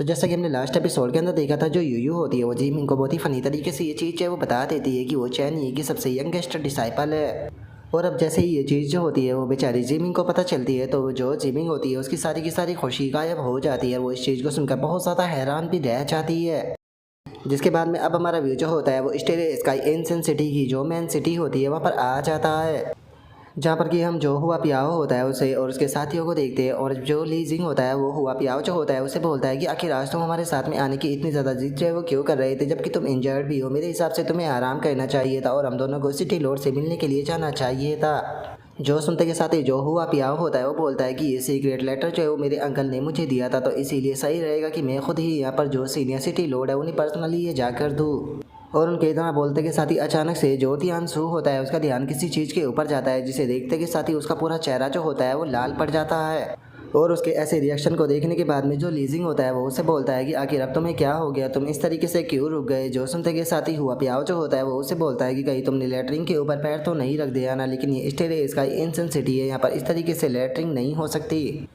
तो जैसा कि हमने लास्ट एपिसोड के अंदर देखा था, जो यूयू होती है वो जिमिंग को बहुत ही फनी तरीके से ये चीज़ जो है वो बता देती है कि वो चैन ये की सबसे यंगेस्ट डिसाइपल है। और अब जैसे ही ये चीज़ जो होती है वो बेचारी जिमिंग को पता चलती है, तो जो जिमिंग होती है उसकी सारी की सारी खुशी गायब हो जाती है। वो इस चीज़ को सुनकर बहुत ज़्यादा हैरान भी रह जाती है। जिसके बाद में अब हमारा व्यू जो होता है वो स्टेरियो स्काई एंशिएंट सिटी की जो मेन सिटी होती है वहाँ पर आ जाता है, जहाँ पर कि हम जो हुआ पियाओ होता है उसे और उसके साथियों को देखते हैं। और जो ली जिंग होता है वो हुआ पियाओ जो होता है उसे बोलता है कि आखिर आज तुम हमारे साथ में आने की इतनी ज़्यादा जिद जो है वो क्यों कर रहे थे, जबकि तुम इंजर्ड भी हो। मेरे हिसाब से तुम्हें आराम करना चाहिए था और हम दोनों को सिटी लॉर्ड से मिलने के लिए जाना चाहिए था। जो सुनते के साथ ही जो हुआ पियाओ होता है वो बोलता है कि ये सीक्रेट लेटर जो है वो मेरे अंकल ने मुझे दिया था, तो इसीलिए सही रहेगा कि मैं खुद ही यहाँ पर जो सीनियर सिटी लॉर्ड है उन्हें पर्सनली ये जाकर दूँ। और उनके इतना बोलते के साथ ही अचानक से जो तियानसू होता है उसका ध्यान किसी चीज़ के ऊपर जाता है, जिसे देखते के साथ ही उसका पूरा चेहरा जो होता है वो लाल पड़ जाता है। और उसके ऐसे रिएक्शन को देखने के बाद में जो लीजिंग होता है वो उसे बोलता है कि आखिर अब तुम्हें क्या हो गया, तुम इस तरीके से क्यों रुक गए। जो सुनते के साथ ही हुआ पियाओ जो होता है वो उसे बोलता है कि कहीं तुमने लेटरिन के ऊपर पैर तो नहीं रख दिया ना, लेकिन ये स्टेरियो स्काई एंशिएंट सिटी है, यहाँ पर इस तरीके से लेटरिन नहीं हो सकती।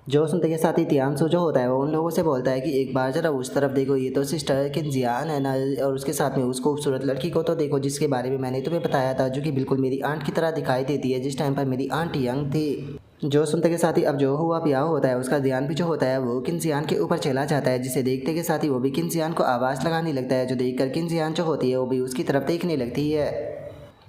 जो सुनते के साथ ही तियानसू जो होता है वो उन लोगों से बोलता है कि एक बार जरा उस तरफ देखो, ये तो सिस्टर किनजियान है ना, और उसके साथ में उस खूबसूरत लड़की को तो देखो जिसके बारे में मैंने तुम्हें बताया था, जो कि बिल्कुल मेरी आंट की तरह दिखाई देती है जिस टाइम पर मेरी आंट यंग थी। जो सुनते के साथ ही अब जो हुआ पियाओ होता है उसका ध्यान भी जो होता है वो किनजियान के ऊपर चला जाता है, जिसे देखते के साथ ही वो भी किनजियान को आवाज़ लगाने लगता है। जो देखकर किनजियान जो होती है वो भी उसकी तरफ देखने लगती है।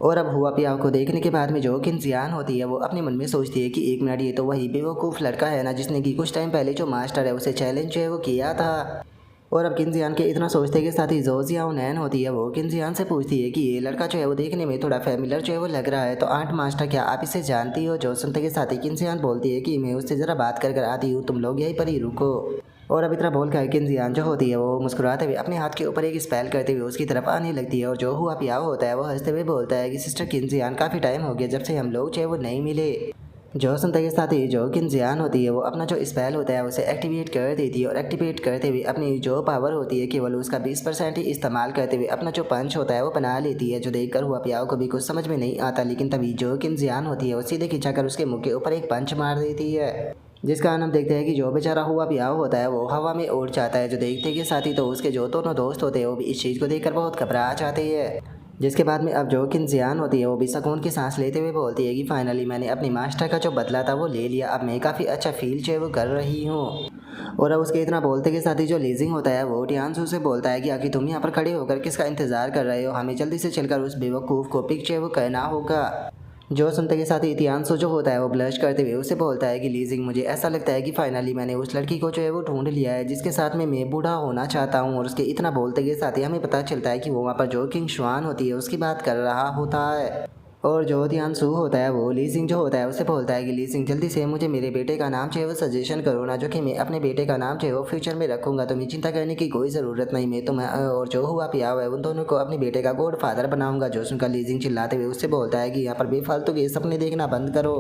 और अब हुआ पियाओ को देखने के बाद में जो किनजियान होती है वो अपने मन में सोचती है कि एक मिनट, ये तो वही बेवकूफ़ लड़का है ना जिसने कि कुछ टाइम पहले जो मास्टर है उसे चैलेंज जो है वो किया था। और अब किनजियान के इतना सोचते के साथ ही जो जियाओ नैन होती है वो किनजियान से पूछती है कि ये लड़का जो है वो देखने में थोड़ा फैमिलियर जो है वो लग रहा है, तो आंट मास्टर क्या आप इसे जानती हो। जो सुनते के साथ ही किनजियान बोलती है कि मैं उससे ज़रा बात कर आती हूँ, तुम लोग यहीं पर ही रुको। और अब इतना बोल कर किनजियान जो होती है वो मुस्कुराते हुए अपने हाथ के ऊपर एक स्पेल करते हुए उसकी तरफ आने लगती है। और जो हुआ पियाओ होता है वो हंसते हुए बोलता है कि सिस्टर किनजियान, काफ़ी टाइम हो गया जब से हम लोग जो है वो नहीं मिले। जो सुनते के साथ ही जो किनजियान होती है वो अपना जो स्पेल होता है उसे एक्टिवेट कर देती है, और एक्टिवेट करते हुए अपनी जो पावर होती है केवल उसका 20% ही इस्तेमाल करते हुए अपना जो पंच होता है वो बना लेती है। जो देखकर हुआ पियाओ को भी कुछ समझ में नहीं आता, लेकिन तभी जो किनजियान होती है वो सीधे खिंचाकर उसके मुंह के ऊपर एक पंच मार देती है, जिस कारण हम देखते हैं कि जो बेचारा हुआ पियाओ होता है वो हवा में उड़ जाता है। जो देखते के साथ ही तो उसके जो दोनों दोस्त होते हैं वो भी इस चीज़ को देखकर बहुत घबरा जाते हैं। जिसके बाद में अब जो किनजियान होती है वो भी सुकून की सांस लेते हुए बोलती है कि फाइनली मैंने अपनी मास्टर का जो बदला था वो ले लिया, अब मैं काफ़ी अच्छा फील जो है वो कर रही हूँ। और अब उसके इतना बोलते के साथ ही जो लीजिंग होता है वो टियानसू से बोलता है कि आखिर तुम यहाँ पर खड़े होकर किसका इंतज़ार कर रहे हो, हमें जल्दी से चलकर उस बेवकूफ़ को पिक जो है वो करना होगा। जो सुनते के साथ ही तियानसू जो होता है वो ब्लश करते हुए उसे बोलता है कि लीजिंग, मुझे ऐसा लगता है कि फाइनली मैंने उस लड़की को जो है वो ढूंढ लिया है जिसके साथ में मैं बूढ़ा होना चाहता हूँ। और उसके इतना बोलते के साथ ही हमें पता चलता है कि वो वहाँ पर जो किंग शुआन होती है उसकी बात कर रहा होता है। और जो तियानसू होता है वो लीजिंग जो होता है उसे बोलता है कि लीजिंग, जल्दी से मुझे मेरे बेटे का नाम जो है वो सजेशन करो ना, जो कि मैं अपने बेटे का नाम जो है वो फ्यूचर में रखूँगा, तुम्हें चिंता करने की कोई ज़रूरत नहीं। मैं तुम्हें और जो हुआ पियाओ है उन दोनों को अपने बेटे का गॉड फादर बनाऊंगा। जो सुनकर लीजिंग चिल्लाते हुए उससे बोलता है कि यहाँ पर बेफालतू के सपने देखना बंद करो।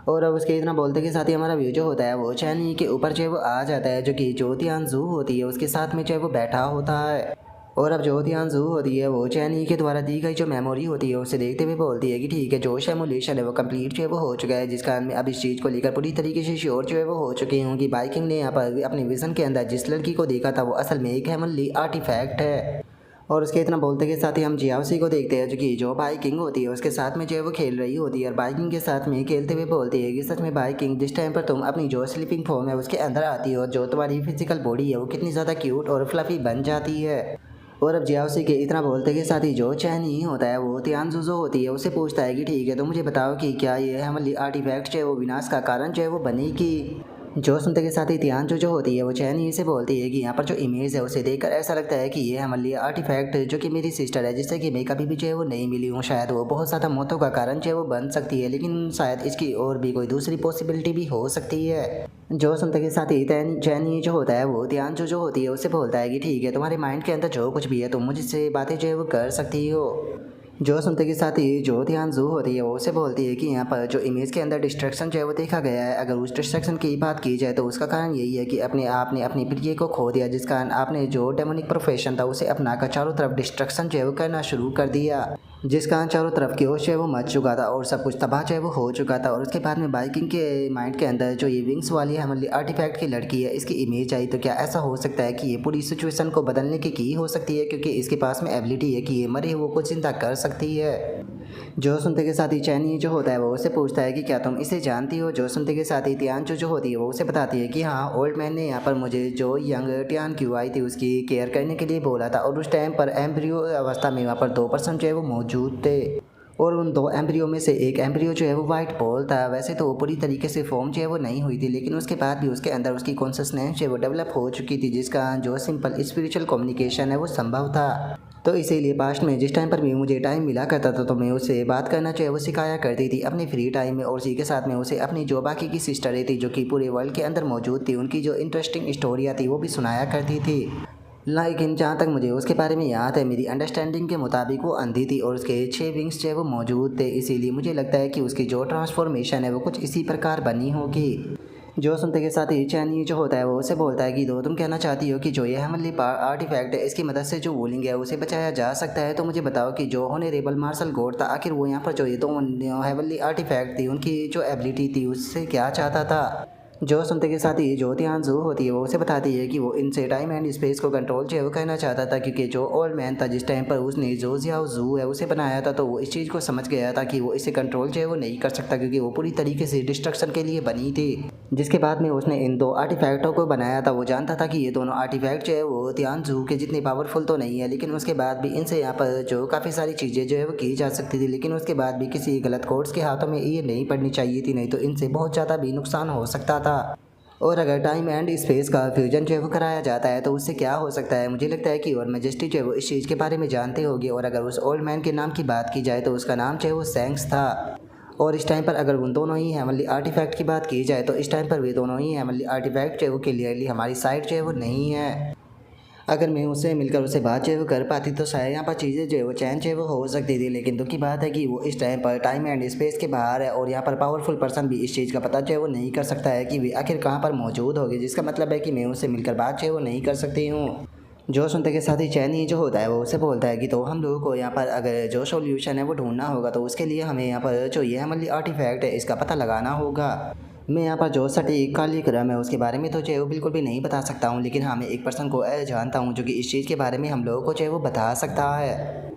और अब उसके इतना बोलते के साथ ही हमारा व्यू जो होता है वो चैनी के ऊपर जो है वो आ जाता है, जो कि जो तियानसू होती है उसके साथ में जो है वो बैठा होता है। और अब जो तियानसू होती है वो चैनी के द्वारा दी गई जो मेमोरी होती है उसे देखते हुए बोलती है कि ठीक है, जो सिमुलेशन है वो कंप्लीट जो है वो हो चुका है, जिस कारण मैं अब इस चीज़ को लेकर पूरी तरीके से श्योर जो है वो हो चुकी हूँ कि बाइकिंग ने यहाँ पर अपने विजन के अंदर जिस लड़की को देखा था वो असल में एक हेमनली आर्टिफैक्ट है। और उसके इतना बोलते के साथ ही हम जियाओसी को देखते हैं, जो कि जो बाइकिंग होती है उसके साथ में जो है वो खेल रही होती है, और बाइकिंग के साथ में खेलते हुए बोलती है कि सच में बाइकिंग, जिस टाइम पर तुम अपनी जो स्लीपिंग फॉर्म है उसके अंदर आती हो, जो तुम्हारी फिजिकल बॉडी है वो कितनी ज़्यादा क्यूट और फ्लफी बन जाती है। और अब जियाओसी के इतना बोलते के साथ ही जो चैन ही होता है वो तियानसू जो होती है उसे पूछता है कि ठीक है, तो मुझे बताओ कि क्या ये हेमनली आर्टिफैक्ट जो है वो विनाश का कारण जो है वो बनेगी। जो सुनते के साथ ही तियानसू जो होती है वो चैन ही से बोलती है कि यहाँ पर जो इमेज है उसे देखकर ऐसा लगता है कि ये हमारे आर्टिफैक्ट जो कि मेरी सिस्टर है जिससे कि मैं कभी भी जो है वो नहीं मिली हूँ, शायद वो बहुत ज़्यादा मौतों का कारण जो है वो बन सकती है, लेकिन शायद इसकी और भी कोई दूसरी पॉसिबिलिटी भी हो सकती है। जो सुनते के साथ ही चैन ही जो होता है वो तियानसू जो होती है उसे बोलता है कि ठीक है, तुम्हारे माइंड के अंदर जो कुछ भी है तुम मुझसे बातें जो है वो कर सकती हो। जो सुनते के साथ ही जो ध्यान जू होती है वो उसे बोलती है कि यहाँ पर जो इमेज के अंदर डिस्ट्रैक्शन जो है वो देखा गया है, अगर उस डिस्ट्रैक्शन की बात की जाए तो उसका कारण यही है कि अपने आपने अपनी प्रिय को खो दिया, जिस कारण आपने जो डेमोनिक प्रोफेशन था उसे अपनाकर चारों तरफ डिस्ट्रैक्शन जो है वो करना शुरू कर दिया, जिस कारण चारों तरफ की ओर जो है वो मच चुका था और सब कुछ तबाह जो है वो हो चुका था। और उसके बाद में बाइकिंग के माइंड के अंदर जो ये विंग्स वाली हमारी आर्टिफैक्ट की लड़की है इसकी इमेज आई, तो क्या ऐसा हो सकता है कि ये पूरी सिचुएशन को बदलने की हो सकती है, क्योंकि इसके पास में एबिलिटी है कि ये मरे हुए को जिंदा कर सकती है। जो सुनते के साथ ही चैनी जो होता है वो उसे पूछता है कि क्या तुम इसे जानती हो। जो सुनते के साथ ही तियान जो होती है वो उसे बताती है कि हाँ, ओल्ड मैन ने यहाँ पर मुझे जो यंग टियान क्यों आई थी उसकी केयर करने के लिए बोला था, और उस टाइम पर एम्ब्रियो अवस्था में वहाँ पर 2% जो है वो मौजूद थे, और उन 2 एम्ब्रियो में से एक एम्ब्रियो जो है वो वाइट बॉल था। वैसे तो वो पूरी तरीके से फॉर्म जो है वो नहीं हुई थी, लेकिन उसके बाद भी उसके अंदर उसकी कॉन्शसनेस जो है वो डेवलप हो चुकी थी, जिसका जो सिंपल स्पिरिचुअल कम्युनिकेशन है वो संभव था। तो इसीलिए पास्ट में जिस टाइम पर भी मुझे टाइम मिला करता था तो मैं उससे बात करना जो है वो सिखाया करती थी अपने फ्री टाइम में, और उसी के साथ में उसे अपनी जो बाकी की सिस्टरें थी जो कि पूरे वर्ल्ड के अंदर मौजूद थी उनकी जो इंटरेस्टिंग स्टोरियाँ थी वो भी सुनाया करती थी। लेकिन जहाँ तक मुझे उसके बारे में याद है, मेरी अंडरस्टैंडिंग के मुताबिक वो अंधी थी और उसके 6 विंग्स जो है वो मौजूद थे, इसीलिए मुझे लगता है कि उसकी जो ट्रांसफॉर्मेशन है वो कुछ इसी प्रकार बनी होगी। जो सुनते के साथ ही चैनी जो होता है वो उसे बोलता है कि दो तुम कहना चाहती हो कि जो ये हेवनली आर्टिफैक्ट है इसकी मदद से जो वूलिंग है उसे बचाया जा सकता है, तो मुझे बताओ कि जो होनेरेबल मार्शल गॉड था आखिर वो यहाँ पर जो ये 2 हेवनली आर्टिफैक्ट थी उनकी जो एबिलिटी थी उससे क्या चाहता था। जो सुनते के साथ ही जो ध्यान जू होती है वो उसे बताती है कि वो इनसे टाइम एंड स्पेस को कंट्रोल जो है वो करना चाहता था, क्योंकि जो ओल्ड मैन था जिस टाइम पर उसने जो जियाओ जू है उसे बनाया था तो वो इस चीज़ को समझ गया था कि वो इसे कंट्रोल जो है वो नहीं कर सकता, क्योंकि वो पूरी तरीके से डिस्ट्रक्शन के लिए बनी थी। जिसके बाद में उसने इन 2 आर्टिफैक्टों को बनाया था। वो जानता था कि ये दोनों आर्टिफैक्ट जो है वो ध्यान जू के जितने पावरफुल तो नहीं है, लेकिन उसके बाद भी इनसे यहाँ पर जो काफ़ी सारी चीज़ें जो है वो की जा सकती थी, लेकिन उसके बाद भी किसी गलत कोर्स के हाथों में ये नहीं पड़नी चाहिए थी, नहीं तो इनसे बहुत ज़्यादा भी नुकसान हो सकता था। और अगर टाइम एंड स्पेस का फ्यूजन जो है वो कराया जाता है तो उससे क्या हो सकता है, मुझे लगता है कि और मैजेस्टी जो है वो इस चीज़ के बारे में जानते होगी। और अगर उस ओल्ड मैन के नाम की बात की जाए तो उसका नाम जो है वो सैंक्स था, और इस टाइम पर अगर उन दोनों ही हेवनली आर्टिफैक्ट की बात की जाए तो इस टाइम पर वे दोनों ही हेवनली आर्टिफैक्ट जो है वो क्लियरली हमारी साइड जो है वो नहीं है। अगर मैं उससे मिलकर उससे बात जो है वो कर पाती तो शायद यहाँ पर चीज़ें जो है वो चैन जो है वो हो सकती थी, लेकिन दुख की बात है कि वो इस टाइम पर टाइम एंड स्पेस के बाहर है, और यहाँ पर पावरफुल पर्सन भी इस चीज़ का पता जो है वो नहीं कर सकता है कि वे आखिर कहाँ पर मौजूद होगी, जिसका मतलब है कि मैं उससे मिलकर बात जो है वो नहीं कर सकती हूँ। जो सुनते के साथ ही चैनी जो होता है वो उसे बोलता है कि तो हम लोगों को यहाँ पर अगर जो सॉल्यूशन है वो ढूंढना होगा तो उसके लिए हमें यहाँ पर जो ये हमारी आर्टिफैक्ट है इसका पता लगाना होगा। मैं यहाँ पर जो सटीक कार्यक्रम है उसके बारे में तो जो है वो बिल्कुल भी नहीं बता सकता हूँ, लेकिन हाँ मैं एक पर्सन को जानता हूँ जो कि इस चीज़ के बारे में हम लोगों को जो है वो बता सकता है।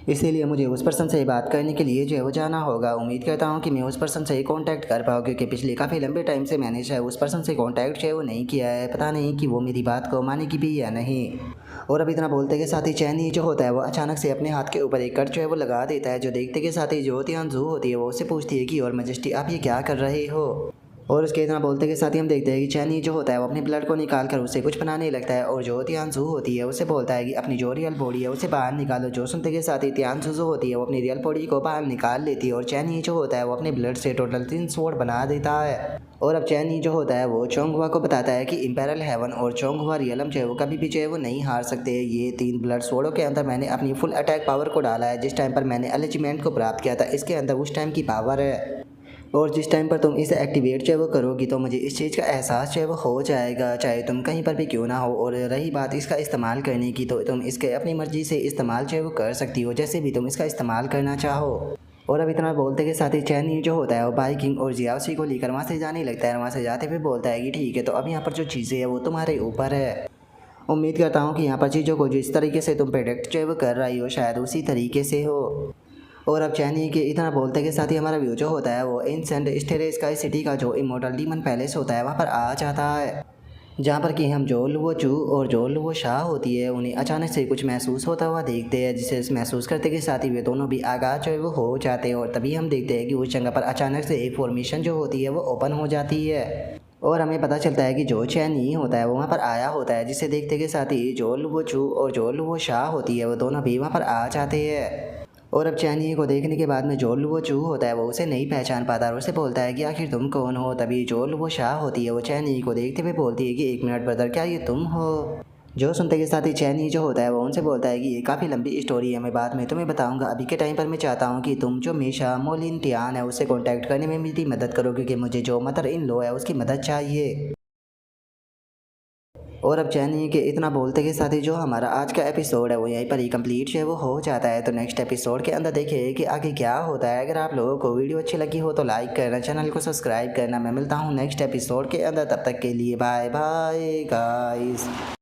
इसीलिए मुझे उस पर्सन से बात करने के लिए जो है वो जाना होगा। उम्मीद करता हूँ कि मैं उस पर्सन से ही कांटेक्ट कर पाऊँ, क्योंकि पिछले काफ़ी लंबे टाइम से मैंने जो है उस पर्सन से कांटेक्ट जो है वो नहीं किया है। पता नहीं कि वो मेरी बात को मानेगी भी या नहीं। और अब इतना बोलते के साथ ही चैनी जो होता है वो अचानक से अपने हाथ के ऊपर एक कट जो है वो लगा देता है, जो देखते के साथ ही जो तियानजू होती है वो उससे पूछती है कि और मैजेस्टी आप ये क्या कर रहे हो। और उसके इतना बोलते के साथ ही हम देखते हैं कि चैनी जो होता है वो अपने ब्लड को निकाल कर उससे कुछ बनाने लगता है, और जो तियानजू होती है उसे बोलता है कि अपनी जो रियल बॉडी है उसे बाहर निकालो। जो सुनते के साथ ही तियानजू जो होती है वो अपनी रियल बॉडी को बाहर निकाल लेती है, और चैनी जो होता है वो अपने ब्लड से टोटल 3 स्वॉर्ड बना देता है। और अब चैनी जो होता है वो चोंगहुआ को बताता है कि इंपेरल हेवन और चोंगहुआ रियलम जो है वो कभी भी जो है वो नहीं हार सकते। ये 3 ब्लड स्वॉर्डों के अंदर मैंने अपनी फुल अटैक पावर को डाला है, जिस टाइम पर मैंने अलेजमेंट को प्राप्त किया था इसके अंदर उस टाइम की पावर है, और जिस टाइम पर तुम इसे एक्टिवेट जो है वो करोगी तो मुझे इस चीज़ का एहसास जो है वो हो जाएगा, चाहे तुम कहीं पर भी क्यों ना हो। और रही बात इसका इस्तेमाल करने की, तो तुम इसके अपनी मर्ज़ी से इस्तेमाल जो है वो कर सकती हो, जैसे भी तुम इसका इस्तेमाल करना चाहो। और अब इतना बोलते के साथ ही चैनी जो होता है वो बाइकिंग और जियाओसी को लेकर वहाँ से जाने लगता है। वहाँ से जाते हुए बोलता है कि ठीक है, तो अब यहाँ पर जो चीज़ें हैं वो तुम्हारे ऊपर है। उम्मीद करता हूँ कि यहाँ पर चीज़ों को जिस तरीके से तुम प्रेडिक्ट जो है वो कर रही हो शायद उसी तरीके से हो। और अब चैनी के इतना बोलते के साथ ही हमारा व्यू जो होता है वो एंशिएंट स्टेरे स्काई सिटी का जो इमोर्टल डीमन पैलेस होता है वहाँ पर आ जाता है, जहाँ पर कि हम जो लुओ चू और जो लुओ शाह होती है उन्हें अचानक से कुछ महसूस होता हुआ देखते हैं, जिसे महसूस करते के साथ ही वे दोनों भी आगाज जो है वो हो जाते हैं। और तभी हम देखते हैं कि उस जगह पर अचानक से एक फॉर्मेशन जो होती है वो ओपन हो जाती है, और हमें पता चलता है कि जो चैनी होता है वो वहाँ पर आया होता है, जिसे देखते के साथ ही जो लुओ चू और जो लुओ शाह होती है वो दोनों भी वहाँ पर आ जाते हैं। और अब चैनी को देखने के बाद में जो लुओ चू होता है वो उसे नहीं पहचान पाता और उसे बोलता है कि आखिर तुम कौन हो। तभी जो लुओ शाह होती है वो चैनी को देखते हुए बोलती है कि 1 मिनट ब्रदर, क्या ये तुम हो। जो सुनते के साथ ही चैन ही जो होता है वो उनसे बोलता है कि ये काफ़ी लंबी स्टोरी है, मैं बाद में तुम्हें बताऊंगा। अभी के टाइम पर मैं चाहता हूँ कि तुम जो मीशा मोलिन टियान है उससे कांटेक्ट करने में मेरी मदद करो, क्योंकि मुझे जो मदर इन लो है उसकी मदद चाहिए। और अब चैन के इतना बोलते के साथ ही जो हमारा आज का एपिसोड है वो यहीं पर ही कंप्लीट जो है वो हो जाता है। तो नेक्स्ट एपिसोड के अंदर देखिए कि आगे क्या होता है। अगर आप लोगों को वीडियो अच्छी लगी हो तो लाइक करना, चैनल को सब्सक्राइब करना। मैं मिलता हूँ नेक्स्ट एपिसोड के अंदर, तब तक के लिए बाय बाय गाइस।